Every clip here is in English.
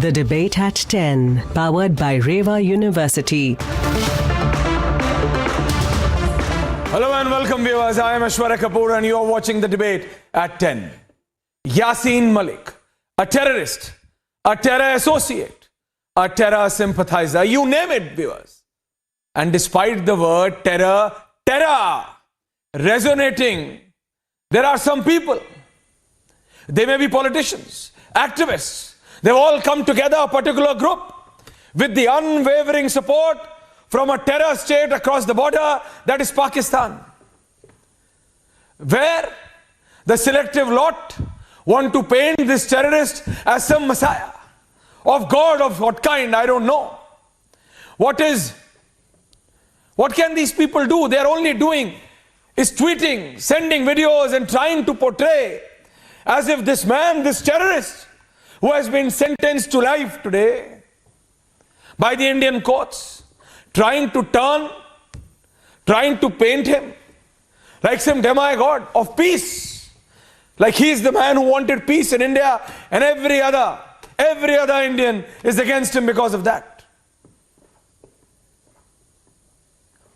The Debate at 10, powered by Reva University. Hello and welcome viewers, I am Ashwara Kapoor and you are watching The Debate at 10. Yaseen Malik, a terrorist, a terror associate, a terror sympathizer, you name it viewers. And despite the word terror resonating, there are some people, they may be politicians, activists, they've all come together, a particular group, with the unwavering support from a terror state across the border, that is Pakistan, where the selective lot want to paint this terrorist as some messiah of God, of what kind, I don't know. What can these people do? They are only doing is tweeting, sending videos and trying to portray as if this man, this terrorist, who has been sentenced to life today by the Indian courts, trying to paint him like some demigod of peace, like he is the man who wanted peace in India, and every other Indian is against him because of that.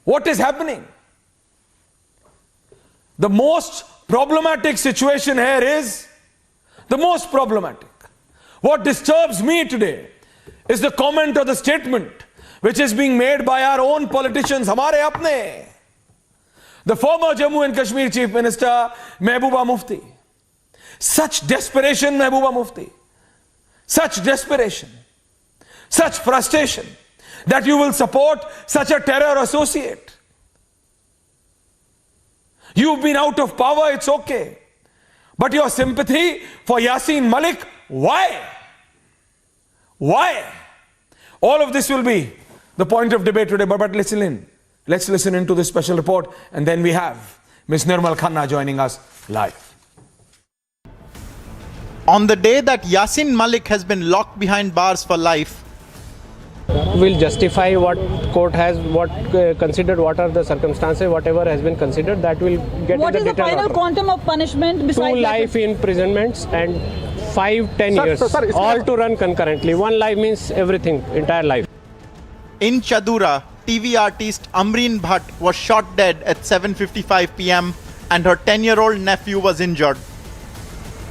What is happening? The most problematic situation here is the most problematic. What disturbs me today is the comment or the statement which is being made by our own politicians, hamare apne. The former Jammu and Kashmir Chief Minister, Mehbooba Mufti. Such desperation, Mehbooba Mufti. Such desperation, such frustration that you will support such a terror associate. You've been out of power, it's okay. But your sympathy for Yaseen Malik, why? Why? All of this will be the point of debate today, but listen in. Let's listen into this special report, and then we have Ms. Nirmal Khanna joining us live. On the day that Yaseen Malik has been locked behind bars for life, will justify what court has considered, what are the circumstances, whatever has been considered, that will get what in the is the final order. quantum of punishment besides 2 life imprisonments and 5-10 years, all to run concurrently. 1 life means everything, entire life. in Chadura, TV artist Amreen Bhat was shot dead at 7:55 p.m. and her 10-year-old nephew was injured.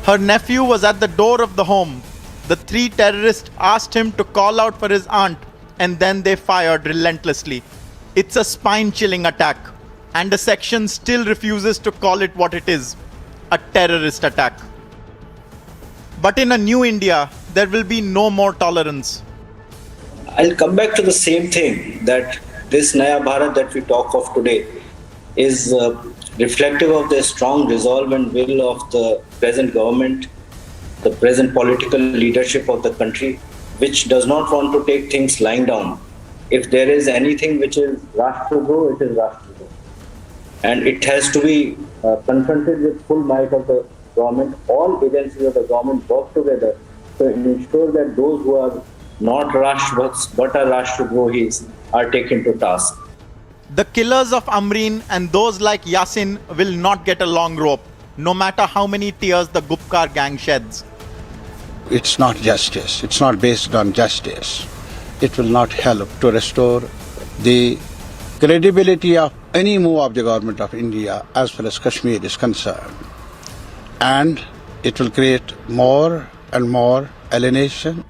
Her nephew was at the door of the home. The 3 terrorists asked him to call out for his aunt, and then they fired relentlessly. It's a spine-chilling attack, and the section still refuses to call it what it is, a terrorist attack. But in a new India, there will be no more tolerance. I'll come back to the same thing, that this Naya Bharat that we talk of today is reflective of the strong resolve and will of the present government, the present political leadership of the country, which does not want to take things lying down. If there is anything which is Rashtradrah, it is Rashtradrah. And it has to be confronted with full might of the government. All agencies of the government work together to ensure that those who are not Rashtradrahs but are Rashtradrahis are taken to task. The killers of Amreen and those like Yaseen will not get a long rope, no matter how many tears the Gupkar gang sheds. It's not justice. It's not based on justice. It will not help to restore the credibility of any move of the government of India as far as Kashmir is concerned. And it will create more and more alienation.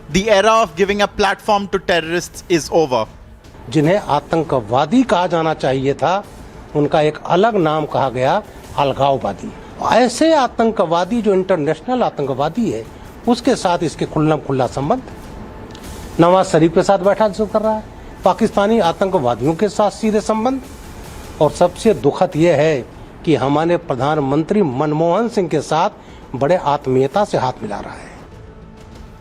The era of giving a platform to terrorists is over. जिन्हें आतंकवादी कहा जाना चाहिए था, उनका एक अलग नाम कहा गया, अलगाववादी। ऐसे आतंकवादी जो इंटरनेशनल आतंकवादी है, उसके साथ इसके खुल्ला संबंध। नवाज शरीफ के साथ बैठा कर रहा है, पाकिस्तानी आतंकवादियों के साथ सीधे संबंध। और सबसे दुखद यह है कि हमारे प्रधानमंत्री मनमोहन सिंह के साथ बड़े आत्मीयता से हाथ मिला रहा है।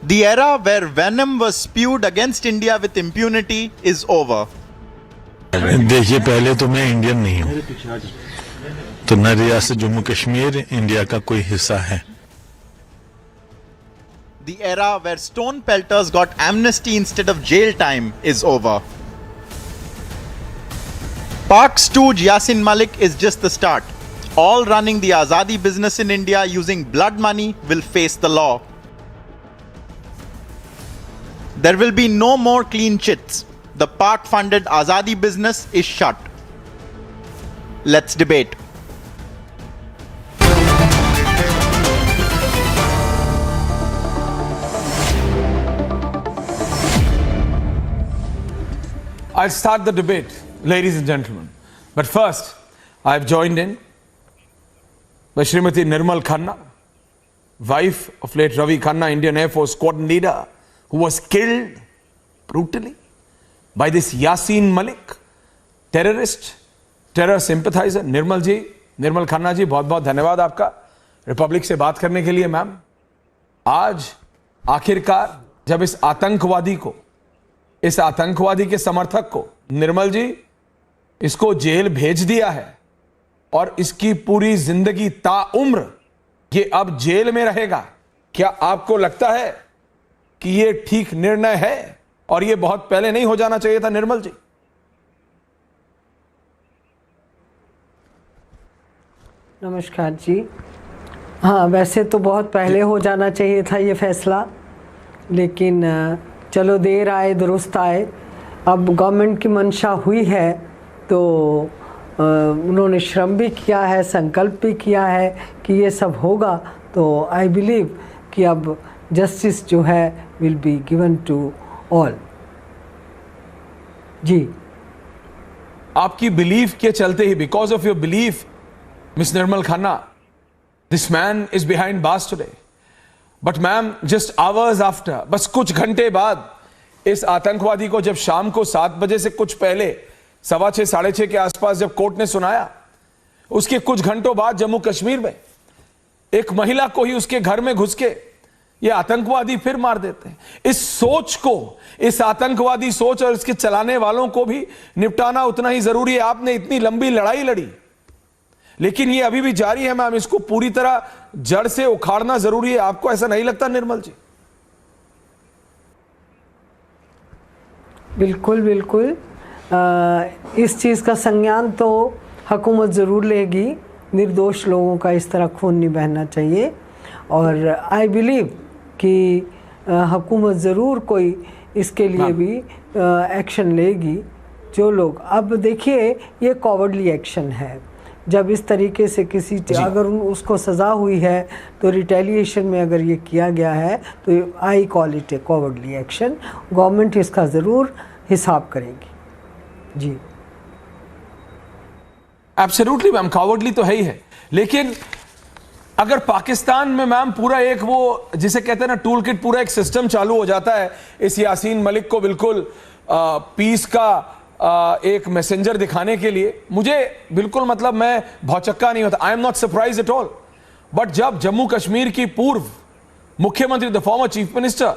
The era where venom was spewed against India with impunity is over. देखिए, पहले तो मैं इंडियन नहीं हूँ, तो न रियासत जम्मू कश्मीर इंडिया का कोई हिस्सा है। The era where stone pelters got amnesty instead of jail time is over. Pak stooge Yaseen Malik is just the start. All running the Azadi business in India using blood money will face the law. There will be no more clean chits. The part-funded Azadi business is shut. Let's debate. I'll start the debate, ladies and gentlemen. But first, I've joined in by Srimati Nirmal Khanna, wife of late Ravi Khanna, Indian Air Force squadron leader, who was killed brutally by this Yaseen Malik, terrorist, terror sympathizer. Nirmal ji, Nirmal Khanna ji, बहुत बहुत धन्यवाद आपका Republic से बात करने के लिए ma'am. आज आखिरकार जब इस आतंकवादी को, इस आतंकवादी के समर्थक को, निर्मल जी, इसको जेल भेज दिया है और इसकी पूरी जिंदगी ताउम्र ये अब जेल में रहेगा, क्या आपको लगता है कि ये ठीक निर्णय है और ये बहुत पहले नहीं हो जाना चाहिए था? निर्मल जी। नमस्कार जी। हाँ, वैसे तो बहुत पहले हो जाना चाहिए था ये फैसला, लेकिन चलो देर आए दुरुस्त आए। अब गवर्नमेंट की मंशा हुई है तो उन्होंने श्रम भी किया है, संकल्प भी किया है कि ये सब होगा, तो आई बिलीव कि अब जस्टिस जो है will be given to all. जी, आपकी बिलीफ के चलते ही, because of your belief miss Nirmal Khanna, this man is behind bars today. But ma'am, just hours after, बस कुछ घंटे बाद इस आतंकवादी को जब शाम को 7 बजे से कुछ पहले 6:15 साढ़े 6 के आसपास जब कोर्ट ने सुनाया, उसके कुछ घंटों बाद जम्मू कश्मीर में एक महिला को ही उसके घर में घुस के ये आतंकवादी फिर मार देते हैं। इस सोच को, इस आतंकवादी सोच और इसके चलाने वालों को भी निपटाना उतना ही जरूरी है। आपने इतनी लंबी लड़ाई लड़ी, लेकिन ये अभी भी जारी है मैम, इसको पूरी तरह जड़ से उखाड़ना जरूरी है। आपको ऐसा नहीं लगता निर्मल जी? बिल्कुल बिल्कुल। इस चीज़ का संज्ञान तो हुकूमत ज़रूर लेगी। निर्दोष लोगों का इस तरह खून नहीं बहना चाहिए, और आई बिलीव कि हुकूमत ज़रूर कोई इसके लिए भी एक्शन लेगी। जो लोग, अब देखिए ये कॉवर्डली एक्शन है। जब इस तरीके से किसी, अगर उसको सज़ा हुई है तो रिटेलिएशन में अगर ये किया गया है तो I call it A cowardly action. Government इसका ज़रूर हिसाब करेगी। जी, एब्सोल्युटली मैम, कॉवर्डली तो है ही है। लेकिन अगर पाकिस्तान में मैम पूरा एक वो जिसे कहते हैं ना टूल किट, पूरा एक सिस्टम चालू हो जाता है इस यासीन मलिक को बिल्कुल पीस का एक मैसेंजर दिखाने के लिए, मुझे बिल्कुल मतलब मैं भौचक्का नहीं होता। I am not surprise at all. But जब जम्मू कश्मीर की पूर्व मुख्यमंत्री, the former chief minister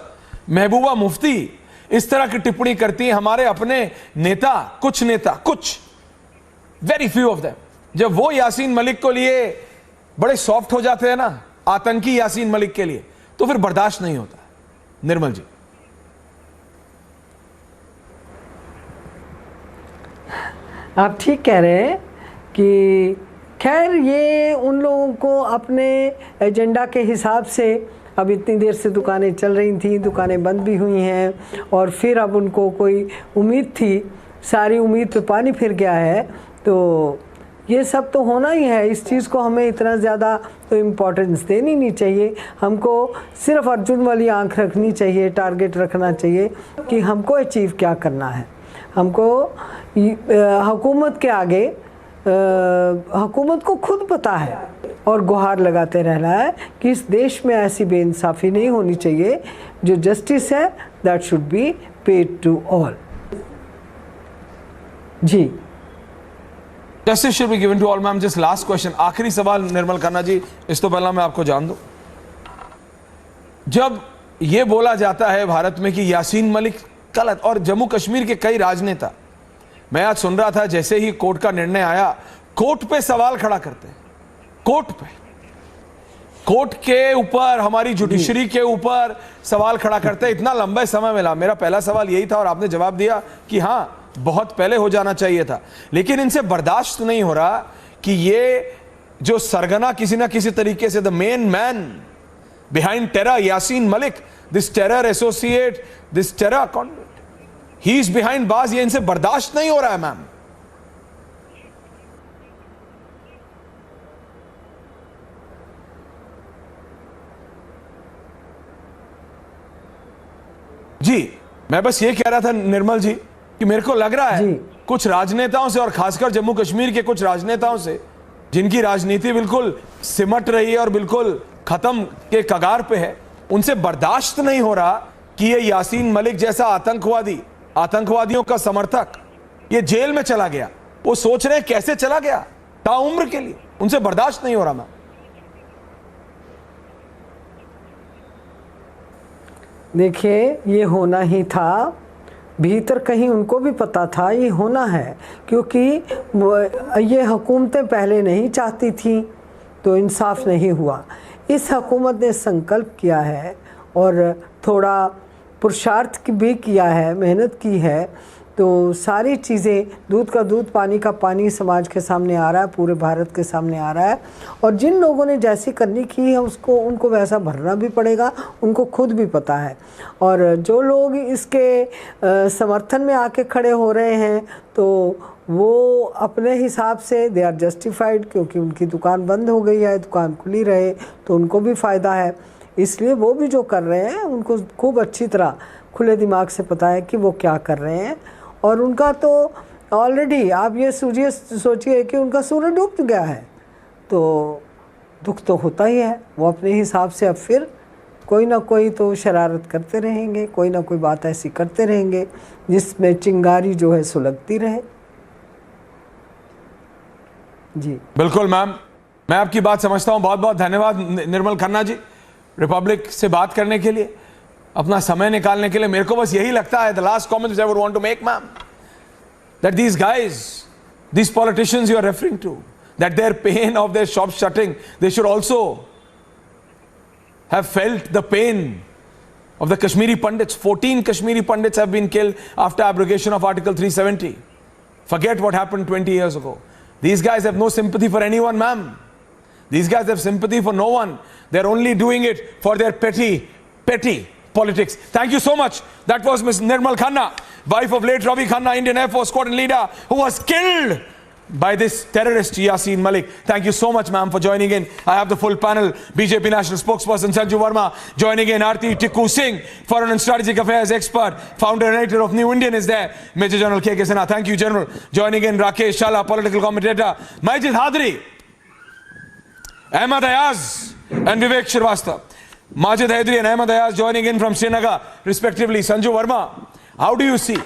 Mehbooba Mufti इस तरह की टिप्पणी करती हैं, हमारे अपने नेता, कुछ वेरी फ्यू ऑफ देम, जब वो यासीन मलिक को लिए बड़े सॉफ्ट हो जाते हैं ना, आतंकी यासीन मलिक के लिए, तो फिर बर्दाश्त नहीं होता। निर्मल जी, आप ठीक कह रहे हैं कि खैर ये उन लोगों को अपने एजेंडा के हिसाब से, अब इतनी देर से दुकानें चल रही थी, दुकानें बंद भी हुई हैं, और फिर अब उनको कोई उम्मीद थी, सारी उम्मीद पे पानी फिर गया है, तो ये सब तो होना ही है। इस चीज़ को हमें इतना ज़्यादा तो इम्पोर्टेंस देनी नहीं चाहिए। हमको सिर्फ अर्जुन वाली आंख रखनी चाहिए, टारगेट रखना चाहिए कि हमको अचीव क्या करना है। हमको हुकूमत के आगे, हुकूमत को खुद पता है और गुहार लगाते रहना है कि इस देश में ऐसी बेइंसाफ़ी नहीं होनी चाहिए। जो जस्टिस है that should be paid to all. जी, justice should be given to all. Ma'am, just last question, आखिरी सवाल निर्मल खन्ना जी, इस तो पहला मैं आपको जान दूं, जब ये बोला जाता है भारत में कि यासीन मलिक गलत, और जम्मू कश्मीर के कई राजनेता, मैं आज सुन रहा था जैसे ही कोर्ट का निर्णय आया, कोर्ट पे सवाल खड़ा करते हैं, कोर्ट पे, कोर्ट के ऊपर, हमारी जुडिशरी के ऊपर सवाल खड़ा करते हैं। इतना लंबा समय मिला। मेरा पहला सवाल यही था और आपने जवाब दिया कि हाँ बहुत पहले हो जाना चाहिए था, लेकिन इनसे बर्दाश्त नहीं हो रहा कि ये जो सरगना किसी ना किसी तरीके से, the main man, behind terror, Yaseen Malik, this terror associate, this terror conduit. He is behind bars. ये इनसे बर्दाश्त नहीं हो रहा है मैम. जी, मैं बस ये कह रहा था निर्मल जी कि मेरे को लग रहा है कुछ राजनेताओं से और खासकर जम्मू कश्मीर के कुछ राजनेताओं से जिनकी राजनीति बिल्कुल सिमट रही है और बिल्कुल खत्म के कगार पे है, उनसे बर्दाश्त नहीं हो रहा कि ये यासीन मलिक जैसा आतंकवादी, आतंकवादियों का समर्थक ये जेल में चला गया. वो सोच रहे हैं कैसे चला गया ताउम्र के लिए. उनसे बर्दाश्त नहीं हो रहा. मैं देखिए, ये होना ही था. भीतर कहीं उनको भी पता था ये होना है, क्योंकि ये हुकूमतें पहले नहीं चाहती थी तो इंसाफ नहीं हुआ. इस हुकूमत ने संकल्प किया है और थोड़ा पुरुषार्थ भी किया है, मेहनत की है, तो सारी चीज़ें दूध का दूध पानी का पानी समाज के सामने आ रहा है, पूरे भारत के सामने आ रहा है. और जिन लोगों ने जैसी करनी की है उसको उनको वैसा भरना भी पड़ेगा, उनको खुद भी पता है. और जो लोग इसके समर्थन में आके खड़े हो रहे हैं तो वो अपने हिसाब से दे आर जस्टिफाइड, क्योंकि उनकी दुकान बंद हो गई है, दुकान खुली रहे तो उनको भी फ़ायदा है. इसलिए वो भी जो कर रहे हैं उनको खूब अच्छी तरह खुले दिमाग से पता है कि वो क्या कर रहे हैं. और उनका तो ऑलरेडी आप ये सोचिए कि उनका सूरज डूब गया है, तो दुख तो होता ही है. वो अपने हिसाब से अब फिर कोई ना कोई तो शरारत करते रहेंगे, कोई ना कोई बात ऐसी करते रहेंगे जिसमें चिंगारी जो है सुलगती रहे. जी बिल्कुल मैम, मैं आपकी बात समझता हूं. बहुत बहुत धन्यवाद निर्मल खन्ना जी, रिपब्लिक से बात करने के लिए, अपना समय निकालने के लिए. मेरे को बस यही लगता है, the last comment which I would want to make ma'am, that these guys, these politicians you are referring to, that their pain of their shops shutting, they should also have felt the pain of the Kashmiri Pandits. 14 Kashmiri Pandits have been killed after abrogation of Article 370. Forget what happened 20 years ago. These guys have no sympathy for anyone, ma'am. These guys have sympathy for no one. They're only doing it for their petty politics. Thank you so much. That was Ms. Nirmal Khanna, wife of late Ravi Khanna, Indian Air Force squadron leader, who was killed by this terrorist Yaseen Malik. Thank you so much, ma'am, for joining in. I have the full panel. BJP National Spokesperson Sanju Verma joining in. Aarti Tikku Singh, Foreign and Strategic Affairs expert, founder and editor of New Indian is there. Major General K.K. Sinha. Thank you, General. Joining in, Rakesh Shala, political commentator. Majid Hadri, Ahmad Ayaz, and Vivek Shrivastava. Majid Hadri and Ahmad Ayaz joining in from Srinagar, respectively. Sanju Verma, how do you see,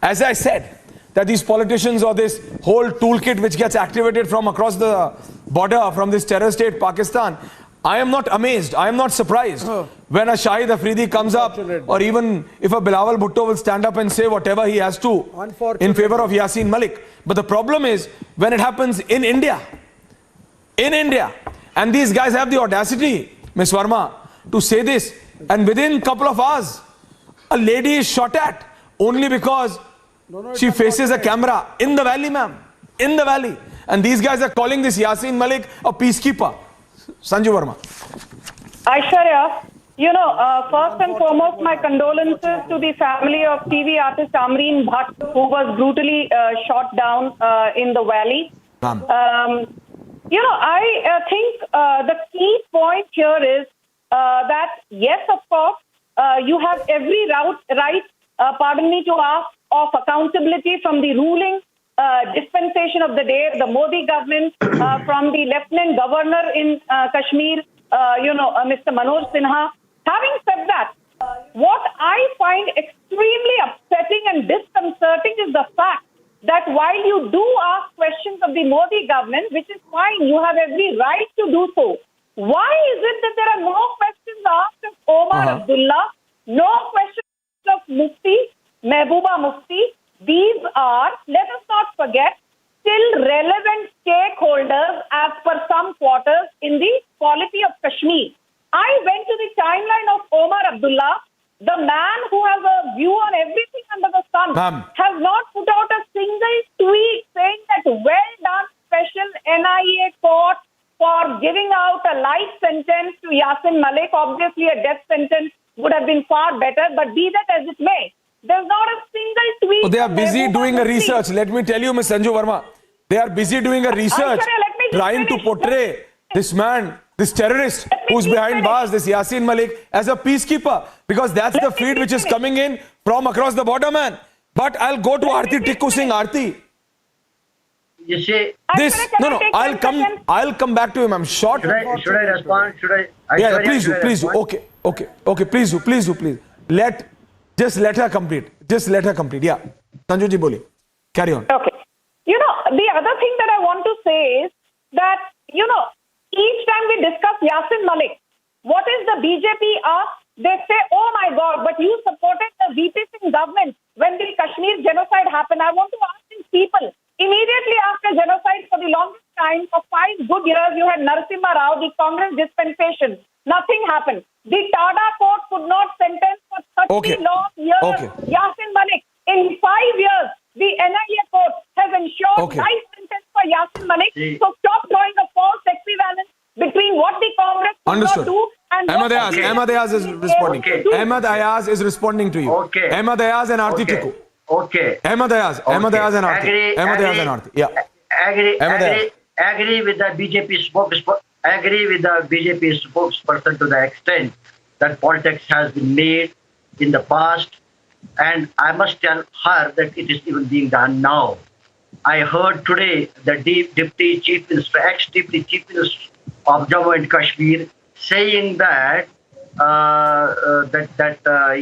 as I said, that these politicians or this whole toolkit which gets activated from across the border from this terror state Pakistan, I am not amazed, I am not surprised when a Shahid Afridi comes up, or even if a Bilawal Bhutto will stand up and say whatever he has to in favor of Yaseen Malik. But the problem is when it happens in India, and these guys have the audacity, Ms. Verma, to say this, and within a couple of hours a lady is shot at only because she faces a camera in the valley, ma'am, in the valley. And these guys are calling this Yaseen Malik a peacekeeper. Sanju Verma. Aishwarya, first and foremost, my condolences to the family of TV artist Amreen Bhat, who was brutally shot down in the valley. I think the key point here is that, yes, of course, you have every right, to ask of accountability from the ruling dispensation of the day, the Modi government, from the Lieutenant Governor in Kashmir, Mr. Manoj Sinha. Having said that, what I find extremely upsetting and disconcerting is the fact that while you do ask questions of the Modi government, which is fine, you have every right to do so, why is it that there are no questions asked of Omar Abdullah, no questions of Mufti, Mehbooba Mufti? These are, let us not forget, still relevant stakeholders as per some quarters in the polity of Kashmir. I went to the timeline of Omar Abdullah, the man who has a view on everything under the sun, has not put out a single tweet saying that well done special NIA court for giving out a life sentence to Yaseen Malik. Obviously, a death sentence would have been far better. But be that as it may, there's not a single tweet. So they are from busy Mehbooba doing a Mufti. research. Let me tell you, Ms. Sanju Verma, they are busy doing a research, Aishwarya, let me just trying to finish. portray this man, this terrorist Let me who's just behind finish. bars, this Yaseen Malik, as a peacekeeper, because that's the me feed which is finish. coming in from across the border, man. But I'll go to Aarti Tikku Singh. Aarti, You see, this Aishwarya, can I take 10 seconds? I'll come back to him. I'm short. should I respond? Should I? Yeah, Aishwarya, please do, should I please do. respond? Okay, please do. Just let her complete. Yeah, Sanju ji boli. Carry on. Okay. You know, the other thing that I want to say is that, you know, each time we discuss Yaseen Malik, what is the BJP ask? They say, oh my God, but you supported the VP Singh government when the Kashmir genocide happened. I want to ask these people, immediately after genocide, for the longest time, for 5 good years, you had Narasimha Rao, the Congress dispensation. Nothing happened. The Tada court could not sentence for 30 long years Yaseen Malik. In 5 years, the NIA court has ensured life sentence for Yaseen Malik. So stop drawing a false equivalence between what the Congress could not do and Ahmed what Ayaz, Ahmed Ayaz is responding. Ahmed Ayaz is responding to you. Ahmed Ayaz and Aarti Tikku. Ahmed Ayaz and Aarti. Ahmed Ayaz and Aarti. Yeah. Agree with the BJP spokesperson. Agree with the BJP spokesperson to the extent that politics has been made in the past, and I must tell her that it is even being done now. I heard today the Deputy Chief Minister, ex-Deputy Chief Minister of Jammu and Kashmir, saying that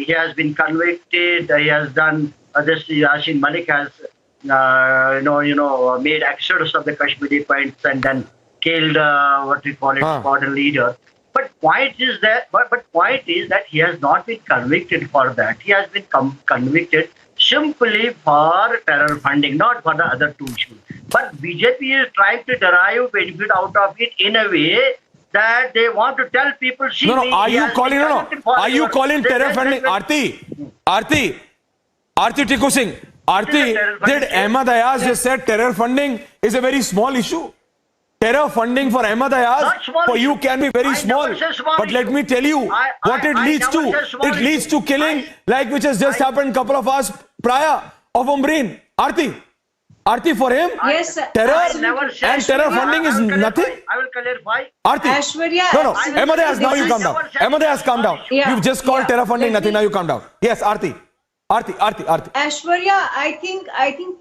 he has been convicted. He has done this. Yaseen Malik has made exodus of the Kashmiri points and then killed border leader. But point is that he has not been convicted for that. He has been convicted simply for terror funding, not for the other two issues. But BJP is trying to derive benefit out of it in a way that they want to tell people. Are you calling terror funding? Aarti Tikku Singh. Aarti, did Ahmed Ayaz just said terror funding is a very small issue? Terror funding for Ahmed Ayaz for you can be very small. But let me tell you what it leads to. It leads to killing, like which has just happened a couple of hours prior of Amreen. Aarti, for him, yes, terror and terror funding is nothing. I will clarify. Aarti, Aishwarya, no, Ahmed Ayaz, now you calm down. Ahmed Ayaz, calm down. Yeah. You've just called terror funding nothing. Now you calm down. Yes, Aarti. Aishwarya, I think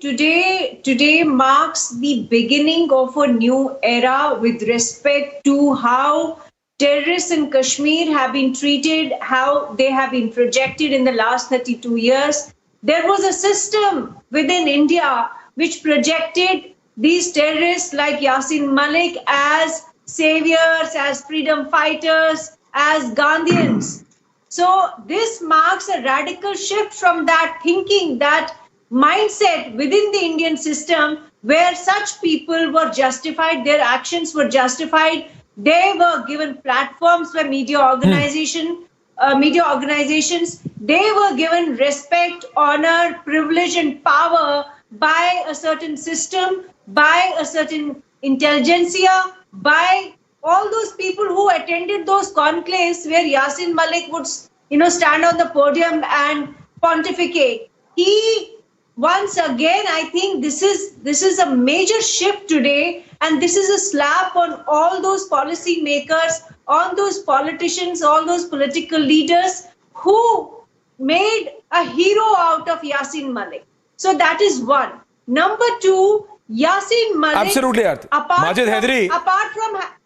today marks the beginning of a new era with respect to how terrorists in Kashmir have been treated, how they have been projected in the last 32 years. There was a system within India which projected these terrorists like Yaseen Malik as saviors, as freedom fighters, as Gandhians. So this marks a radical shift from that thinking, that mindset within the Indian system where such people were justified, their actions were justified. They were given platforms by media organizations. They were given respect, honor, privilege and power by a certain system, by a certain intelligentsia, by all those people who attended those conclaves where Yaseen Malik would, stand on the podium and pontificate. He, once again, I think this is a major shift today, and this is a slap on all those policy makers, on those politicians, all those political leaders who made a hero out of Yaseen Malik. So that is one. Number two, Yaseen Malik, absolutely, Aarti.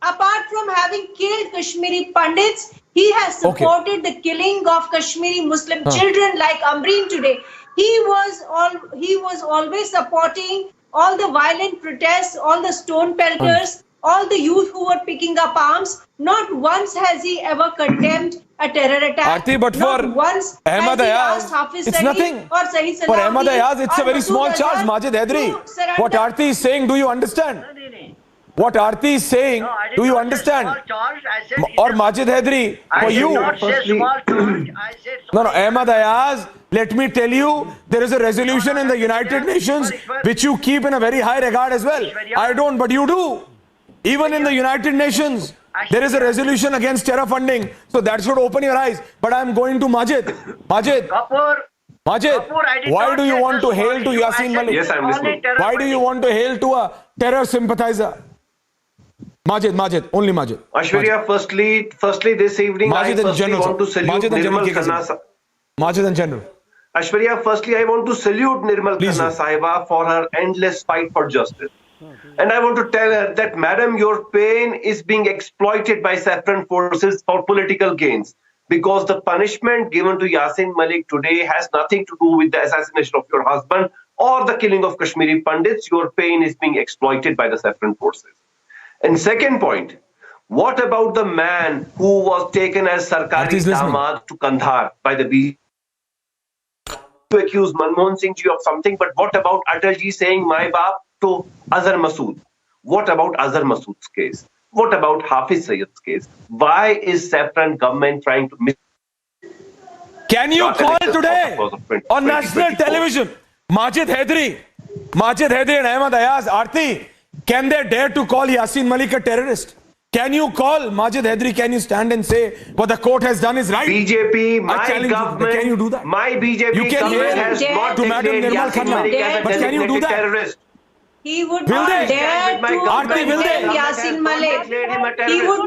Apart from having killed Kashmiri Pandits, he has supported the killing of Kashmiri Muslim children like Amreen today. He was always supporting all the violent protests, all the stone pelters, all the youth who were picking up arms. Not once has he ever condemned a terror attack. Aarti, but for Ahmed Ayaz, it's nothing. For Ahmed Ayaz, it's a very small charge. Majid Hydari, what Aarti is saying, do you understand? What Aarti is saying, do you understand? Or Majid Hydari, for you? No, Ahmed Ayaz, let me tell you, there is a resolution in the United Nations which you keep in a very high regard as well. I don't, but you do. Even in the United Nations, There is a resolution against terror funding, so that should open your eyes. But I am going to Majid. Majid, why do you want to hail to Yaseen Malik? Yes, I am listening. Why do you want to hail to a terror sympathizer? Majid, only Majid. Aishwarya, firstly, this evening Majid I firstly want to salute Nirmal Khanna. Majid and General. Aishwarya, firstly, I want to salute Nirmal Khanna Sahiba for her endless fight for justice. And I want to tell her that, madam, your pain is being exploited by saffron forces for political gains. Because the punishment given to Yaseen Malik today has nothing to do with the assassination of your husband or the killing of Kashmiri Pandits. Your pain is being exploited by the saffron forces. And second point, what about the man who was taken as Sarkari Damad to Kandhar by the BJP? To accuse Manmohan Singh ji of something, but what about Atalji saying my baap to Azhar Masood? What about Azhar Masood's case? What about Hafiz Sayyid's case? Why is saffron government trying to miss? Can you call today on national television Majid Haidari and Ahmed Ayaz, Aarti, can they dare to call Yaseen Malik a terrorist? Can you call Majid Haidari? Can you stand and say what the court has done is right? BJP, my government, can you do that? My BJP government has not declared Yaseen Malik as a designated terrorist. He would not dare to condemn Yaseen Malik. He would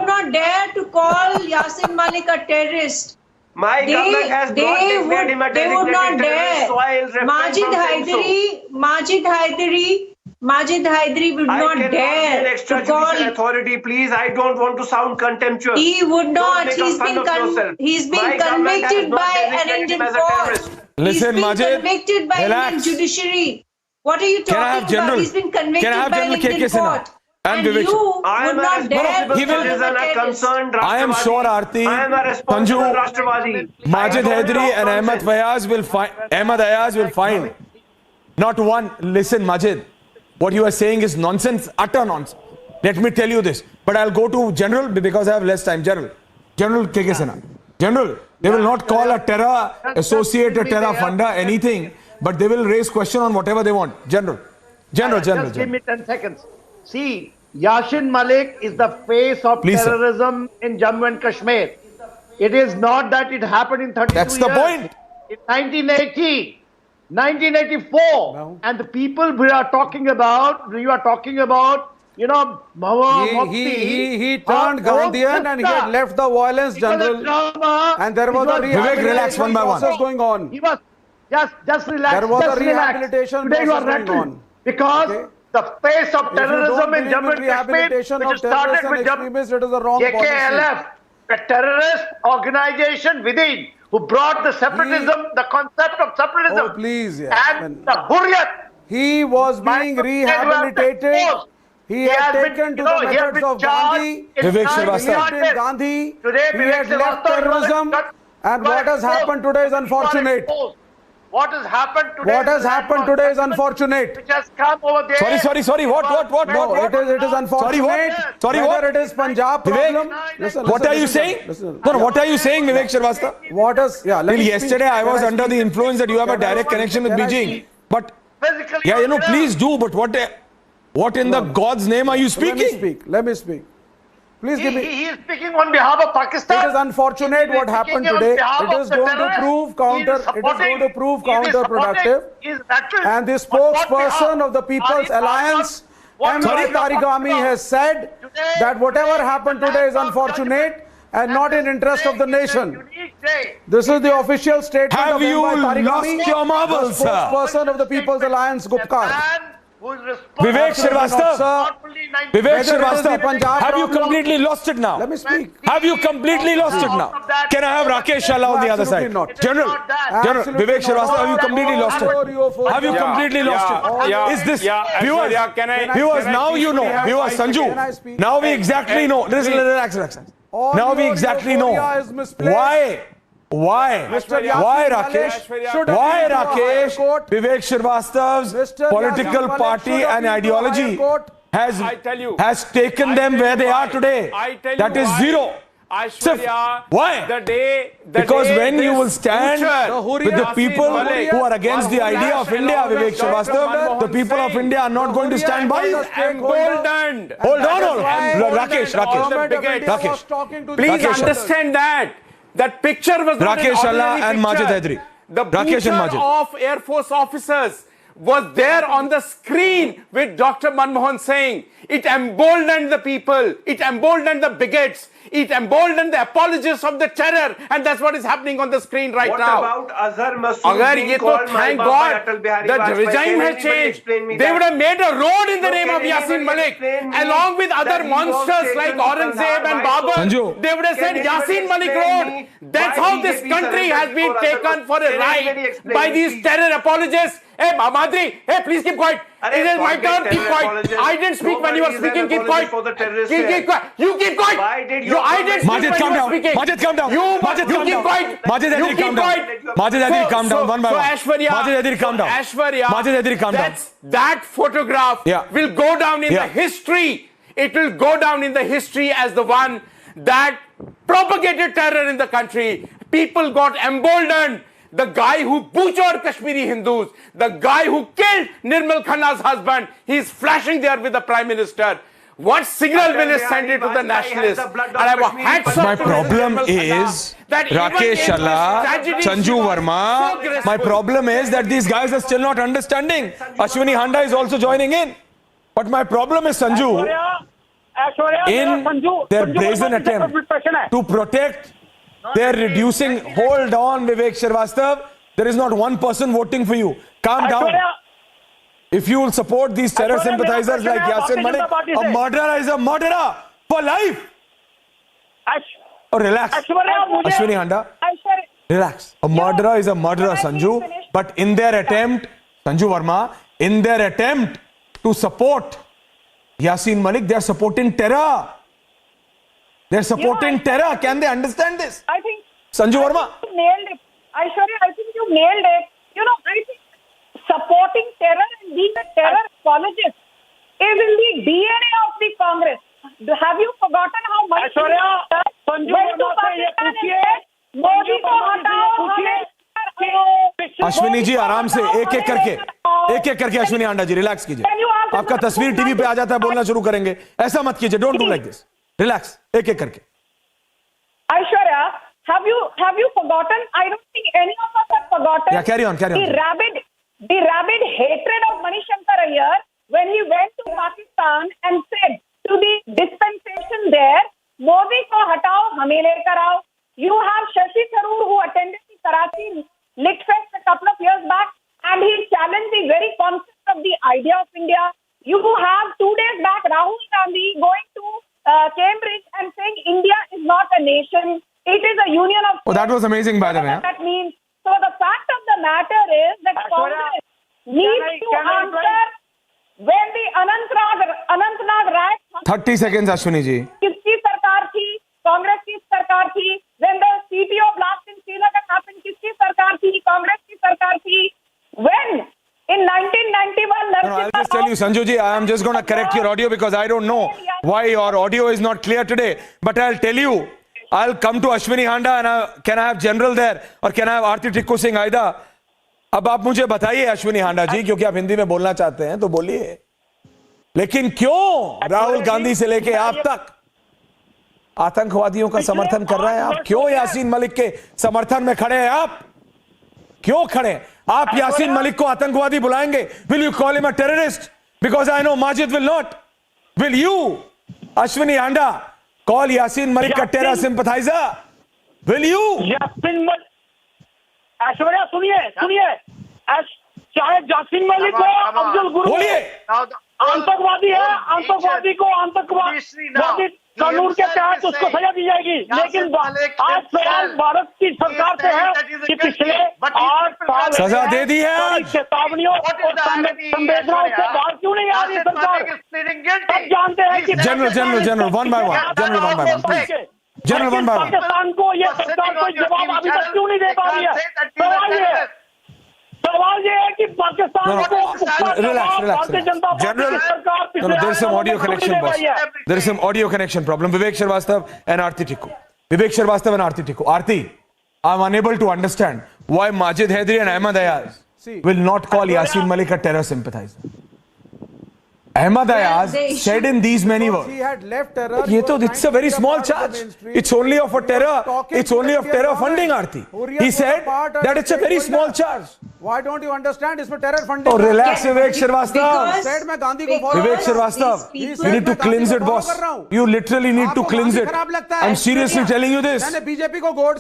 not dare to call Yaseen Malik a terrorist. My government has not declared him a designated terrorist, so I will refrain Majid Haidari would not dare to call authority. Please, I don't want to sound contemptuous. He would not. He's been convicted by an Indian court. Listen, Majid, convicted by Indian judiciary. What are you talking about? He's been convicted by an Indian court. And you would not dare he will, I am sure, Aarti, Sanju, Majid Haidari and Ahmed Ayaz will find not one. Listen, Majid, what you are saying is nonsense, utter nonsense. Let me tell you this, but I'll go to General because I have less time. General KK Sinha. General, they will not call a terror associate, a terror funder, anything, but they will raise question on whatever they want. General. Just give me 10 seconds. See, Yaseen Malik is the face of terrorism in Jammu and Kashmir. It is not that it happened in 32 That's years. the point. In 1980, 1984, and the people we are talking about, you know, he turned Gandhian and he had left the violence, General. And there was a rehabilitation process going on. He was just relax. There was a rehabilitation process going on. Because the face of terrorism in Jammu and Kashmir, which started with JKLF, a terrorist organization within, who brought the separatism, the concept of separatism, and the Hurriyat. He was being rehabilitated. He had taken to the methods of Gandhi. Vivek Srivastava. Gandhi. He had left terrorism. And what has happened today is unfortunate. What has happened today is unfortunate. Which has come over there. Sorry. What? No, it is unfortunate. Sorry, what? Whether it is Punjab problem. What are you saying? No, what are you saying, Vivek Srivastava? What is? Yeah. Till yesterday, I was under the influence that you have a direct connection with Beijing. But please do. But what in the God's name are you speaking? Let me speak. Please give me. He is speaking on behalf of Pakistan. It is unfortunate what happened today. It is going to prove counterproductive. And the spokesperson of the People's Alliance, Mr. Tarigami, has said that whatever happened today is unfortunate and not in interest of the nation. This is the official statement of Tarigami, lost your marbles, the spokesperson of the People's Alliance, Gupkar. Vivek Srivastava, have you completely lost it now? Let me speak. Have you completely lost it now? Can I have Rakesh Shalla on the other side? General, Vivek Srivastava, have you completely lost it? Have you completely lost it? Is this, viewers, now you know, viewers, Sanju, now we exactly know, relax. Now we exactly know why Rakesh? Vivek Srivastava's political party and ideology has taken them where they are today. That is zero. Aishwarya, why? Because when you will stand with the people who are against the idea of India, Vivek Srivastava, the people of India are not going to stand by you. Emboldened. Hold on. Rakesh. Please understand that picture was not Rakesh an Allah ordinary and Majid picture. Hydari. The Rakesh and picture Majid. of Air Force officers was there on the screen with Dr. Manmohan saying it emboldened the people, it emboldened the bigots, it emboldened the apologists of the terror, and that's what is happening on the screen right now. What about Azhar Masood Agar being ye to called thank Mai God, Baba by Atal Bihari the Vajpayee? regime Can has anybody changed. explain me They that? would have made a road in the So name of can Yaseen anybody Malik, explain me along with that other he was monsters taken like to Aurangzeb Kandahar? and Why Babur. so? Sanju. They would have said Can anybody Yaseen Malik explain Road. me That's why how this BJP country has surrendered been for taken Azhar? for a Can anybody ride explain by me, these please? terror apologists. Hey, Madri, hey, please keep quiet. It is my turn. Keep quiet. I didn't speak when you were speaking. Keep quiet. Keep quiet. You keep quiet. Why did you? I didn't speak Majid, when calm you were down. speaking. Majid, calm down. Majid, You calm keep down. quiet. Majid, You Hydari, keep calm down. quiet. Majid, Hydari, calm down. One by one. Aishwarya, Majid, Hydari, calm down. Aishwarya, Majid, Hydari, calm down. That photograph will go down in the history. It will go down in the history as the one that propagated terror in the country. People got emboldened. The guy who butchered Kashmiri Hindus, the guy who killed Nirmal Khanna's husband, he's flashing there with the Prime Minister. What signal will it send it to the nationalists? And I have hats My off to problem Nirmal Khanna is that even Rakesh in Allah, this tragedy, Sanju she was Verma. so graceful. My problem is that these guys are still not understanding. Ashwini Handa is also joining in. But my problem is Sanju, in their brazen attempt to protect their reducing. Hold on, Vivek Srivastava. There is not one person voting for you. Calm down. If you will support these terror sympathizers like Yaseen Malik, a murderer is a murderer for life. Oh, relax. Ashwini Handa, relax. A murderer is a murderer, Sanju. But in their attempt, Sanju Verma, in their attempt to support Yaseen Malik, they are supporting terror. They are supporting terror. Can they understand this? I think Sanju Verma. You nailed it. Aishwarya, I think you nailed it. You know, I think supporting terror and being a terror apologist is in the DNA of the Congress. Have you forgotten how much went to Pakistan and said, Modi ko hatao, Ashwini ji आराम से एक एक करके अश्विनी हांडा जी relax कीजिए. आपका तस्वीर TV पे आ जाता है, बोलना शुरू करेंगे. ऐसा मत कीजिए. Don't do like this. Relax. एक एक करके. Aishwarya, have you forgotten? I don't think any of us have forgotten. Yeah, carry on. The rabid hatred of Manishankar Iyer when he went to Pakistan and said to the dispensation there, Modi ko hatao, hame lekar aao. You have Shashi Tharoor who attended the Karachi Lit Fest a couple of years back and he challenged the very concept of the idea of India. You have 2 days back Rahul Gandhi going to Cambridge and saying India is not a nation. It is a union of... Oh, that was amazing, by the way. That means... So the fact of the matter is that Congress needs to answer when the Anantnag riot... 30 seconds, Ashwini ji. किसकी सरकार थी? कांग्रेस की सरकार थी. When the CPO blast in Srinagar happened, किसकी सरकार थी? कांग्रेस की सरकार थी. When? In 1991... No, I'll just tell you, Sanju ji, I am just going to correct your audio because I don't know why your audio is not clear today. But I'll tell you, I'll come to Ashwini Handa and can I have General there or can I have Arti Tikku Singh Aida? अब आप मुझे बताइए अश्विनी हांडा जी, क्योंकि आप हिंदी में बोलना चाहते हैं तो बोलिए. लेकिन क्यों राहुल गांधी से लेके आप तक आतंकवादियों का समर्थन कर रहे हैं? आप क्यों यासीन मलिक के समर्थन में खड़े हैं? आप क्यों खड़े? आप यासीन मलिक को आतंकवादी बुलाएंगे? Will you call him a terrorist? Because I know Majid will not. Will you, Ashwini Handa, call Yaseen Malik a terror sympathizer? Will you? Aishwarya सुनिए चाहे यासीन मलिक हो, अफजल गुरु आतंकवादी है, आतंकवादी को आतंकवादी कानून के तहत उसको सजा दी जाएगी. लेकिन आज सवाल भारत की सरकार से है कि पिछले 8 साल सजा दे दी है, चेतावनियों और संवेदनाओं से बाहर क्यों नहीं आ रही सरकार? सब जानते हैं कि general one by one please. General one by one. Pakistan को ये सरकार कोई जवाब अभी तक क्यों नहीं दे पा रही है? सवाल ये है कि पाकिस्तान को भारतीय जनता पार्टी की सरकार पिछले there is some audio connection, boss. There is some audio connection problem. Vivek Srivastava and Arti Tikku. Vivek Srivastava and Aarti Tikku. Aarti, I'm unable to understand why Majid Hydari and Ahmad Ayaz will not call Yaseen Malik a terror sympathizer. Ahmad Ayaz said in these many words, it's a very small charge. It's only of a terror. It's only of terror funding, Aarti. He said that it's a very small charge. Why don't you understand? It's for terror funding. Oh, relax, Vivek Srivastava. Vivek Srivastava, you need to cleanse it, boss. You literally need to cleanse it. I'm seriously telling you this.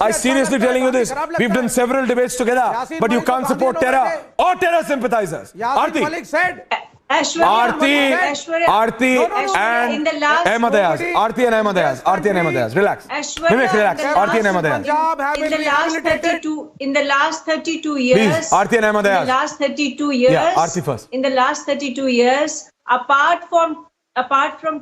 I'm seriously telling you this. We've done several debates together, but you can't support terror or terror sympathizers. Aarti. Aarti and Ahmad Ayaz. Aarti and Ahmad Ayaz. Aarti and Ahmad Ayaz. Relax. Vivek, relax. Aarti and Ahmad Ayaz. In the last 32 years. Please, Aarti and Ahmad Ayaz. In the last 32 years. Yeah, Aarti first. In the last 32 years, apart from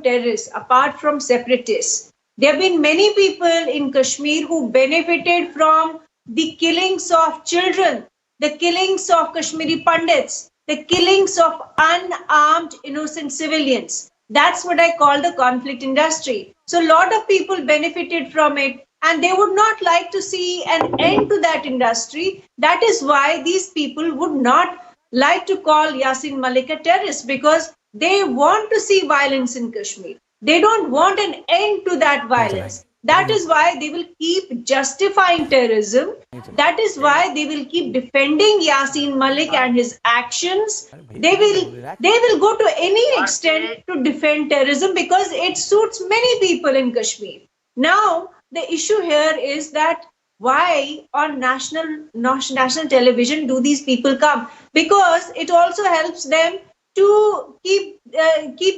terrorists, apart from separatists, there have been many people in Kashmir who benefited from the killings of children, the killings of Kashmiri Pandits, the killings of unarmed innocent civilians. That's what I call the conflict industry. So a lot of people benefited from it, and they would not like to see an end to that industry. That is why these people would not like to call Yaseen Malik a terrorist, because they want to see violence in Kashmir. They don't want an end to that violence. That is why they will keep justifying terrorism. That is why they will keep defending Yaseen Malik and his actions. They will go to any extent to defend terrorism because it suits many people in Kashmir. Now, the issue here is that why on national television do these people come? Because it also helps them to keep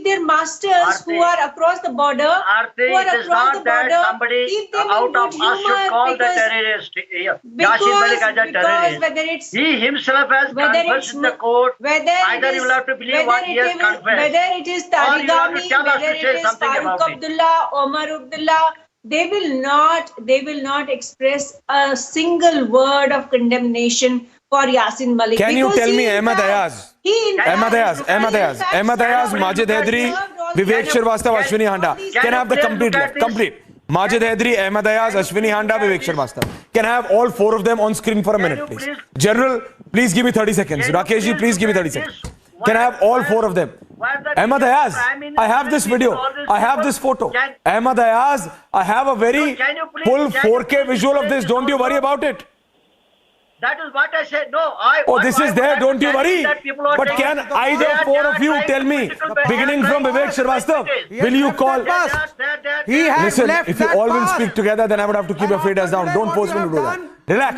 their masters who are across the border, keep them out of us should call the terrorist. Yaseen Malik as a terrorist. He himself has confessed in the court. Either you will have to believe what he has confessed, whether it is Tarigami, whether it is Farooq Abdullah, Omar Abdullah, they will not express a single word of condemnation for Yaseen Malik. Can you tell me Ahmad Ayaz? Ahmad Ayaz, Majid Hydari, Vivek Srivastava, Ashwini Handa. Can I have the complete? Majid Hydari, Ahmad Ayaz, Ashwini Handa, Vivek Srivastava. Can I have all four of them on screen for a minute, please? General, please give me 30 seconds. Rakesh ji, please give me 30 seconds. Can I have all four of them? Ahmad Ayaz, I have this video. I have this photo. Ahmad Ayaz, I have a very full 4K visual of this. Don't you worry about it. That is what I said. No, this is there. Don't you worry. But can either four of you tell me, beginning from Vivek Srivastava, will you call? Listen, if you all will speak together, then I would have to keep your feeders down. Don't force me to do that.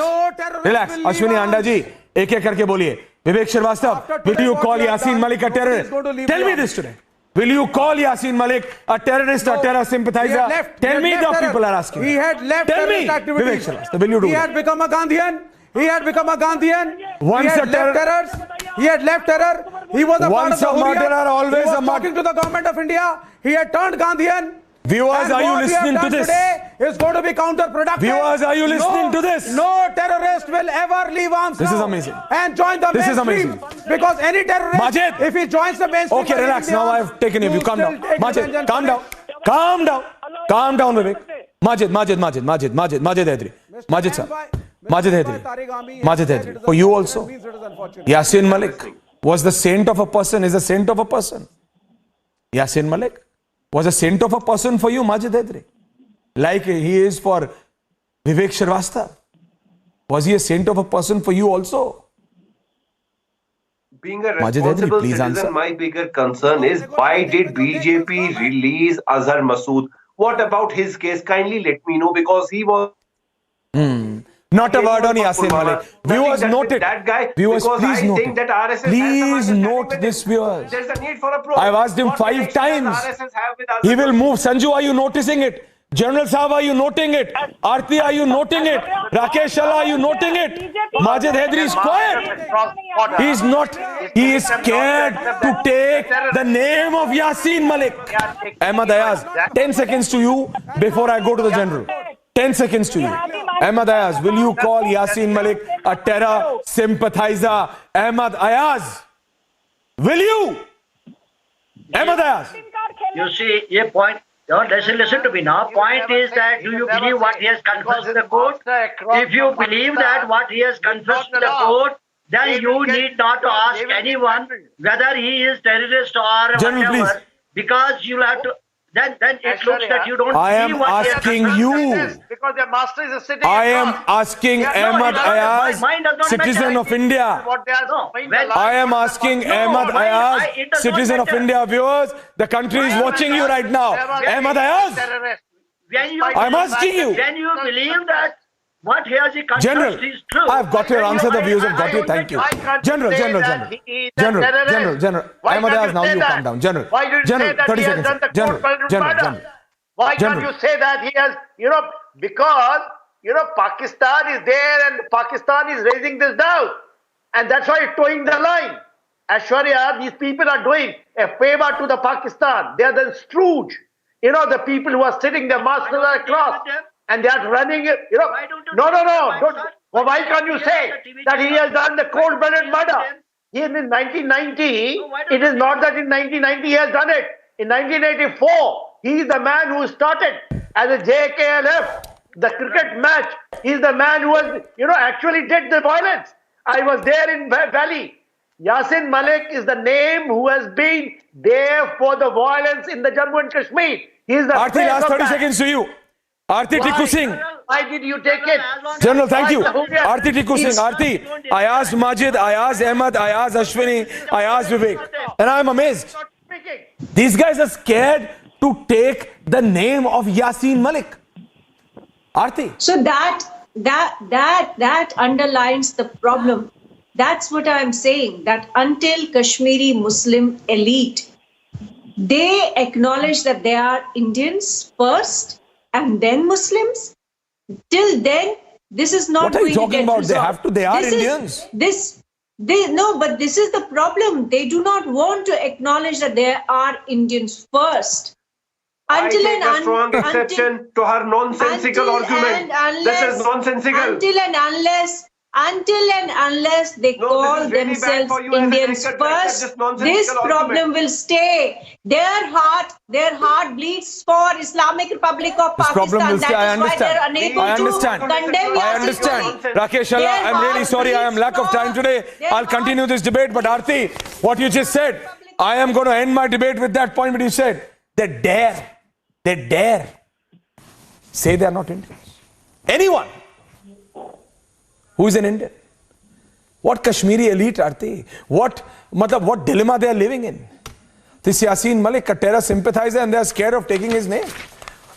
Relax. Ashwini Handa ji, ek karke boliye. Vivek Srivastava, will you call Yaseen Malik a terrorist? Tell me this today. Will you call Yaseen Malik a terrorist or terror sympathizer? Tell me, the people are asking. He had left terrorist activity. Vivek Srivastava, will you do He had become a Gandhian. He had become a Gandhian. He had left terror. He was a Once part of the a murderer, always a martyr. talking to the government of India. He had turned Gandhian. Viewers, are you listening to this? Today is going to be counterproductive. Viewers, are you listening to this? No terrorist will ever leave arms. This is amazing. And join the This is mainstream. amazing. Because any terrorist, Majid. if he joins the mainstream, Okay, relax. Now I have taken you. Calm down. Majid, calm down. Calm down. Calm down, Vivek. Majid Hydari. Majid sir. Majid Hydari. For you also. Yaseen Malik was the saint of a person, is a saint of a person. Yaseen Malik was a saint of a person for you, Majid Hydari. Like he is for Vivek Srivastava. Was he a saint of a person for you also? Being a responsible citizen, my bigger concern is why did BJP release Azhar Masood? What about his case? Kindly let me know, because he was... Not a word on Yaseen Malik. Viewers, note it. That guy, viewers, because please I note think it. that RSS Please note this, viewers. There's a need for a probe. I've asked him 5 times. He will move. Sanju, are you noticing it? General Saab, are you noting it? Aarti, are you noting it? Rakesh Shala, are you noting it? Majid Hydari is quiet. He is not. He is scared to take the name of Yaseen Malik. Ahmad Ayaz, 10 seconds to you before I go to the general. 10 seconds to you. Ahmad Ayaz, will you call Yaseen Malik a terror sympathizer? Ahmad Ayaz, will you? Ahmad Ayaz. You see, ये point Listen to me now. Point is that do you believe what he has confessed to the court? If you believe that what he has confessed to the court, then you need not to ask anyone whether he is terrorist or whatever, because you have to. Then it looks that you don't. I am asking you. Because the master is sitting. I am asking Ahmed Ayaz, citizen of India. I am asking Ahmed Ayaz, citizen of India. Viewers, the country is watching you right now. Ahmed Ayaz, I am asking you. When you believe that what he has General, is true, I have got your answer. The views have got you. Thank you. General. Ahmed Ayaz, now you calm down. General, 30 seconds. General. Why can't you say that he has, because, Pakistan is there and Pakistan is raising this down. And that's why it's towing the line. Aishwarya, these people are doing a favor to the Pakistan. They are the stooge. The people who are sitting their masters across. And they are running it. No. Well, why can't you say that he has done the cold-blooded murder? He in 1990, it is not that in 1990 he has done it. In 1984, he is the man who started as a JKLF, the cricket match. He is the man who was, actually did the violence. I was there in Valley. Yaseen Malik is the name who has been there for the violence in the Jammu and Kashmir. He is the Aarti, last 30 seconds to you. Aarti Tikku Singh. Why did you take it? General, thank you. Aarti Tikku Singh. Aarti, I asked Majid, I asked Ahmed, I asked Ashwini, I asked Vivek. And I am amazed. These guys are scared to take the name of Yaseen Malik. Aarti. So that underlines the problem. That's what I'm saying, that until Kashmiri Muslim elite, they acknowledge that they are Indians first and then Muslims, till then, this is not going to get What are you talking about? resolved. They have to, they are Indians. No, but this is the problem. They do not want to acknowledge that they are Indians first. I take a strong exception to her nonsensical argument. This is nonsensical. Until and unless they call themselves Indians first, this problem will stay. Their heart bleeds for Islamic Republic of Pakistan. That is why they are unable to condemn I understand. Rakesh Allah, I'm really sorry. I am lack of time today. I'll continue this debate. But Aarti, what you just said, I am going to end my debate with that point. But you said they dare say they are not Indians. Anyone who is an Indian? What Kashmiri elite are they? What dilemma they are living in? This Yaseen Malik, a terror sympathizer, and they are scared of taking his name.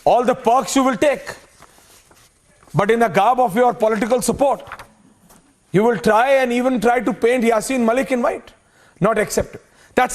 All the perks you will take, but in the garb of your political support, you will try to paint Yaseen Malik in white. Not accepted. That's the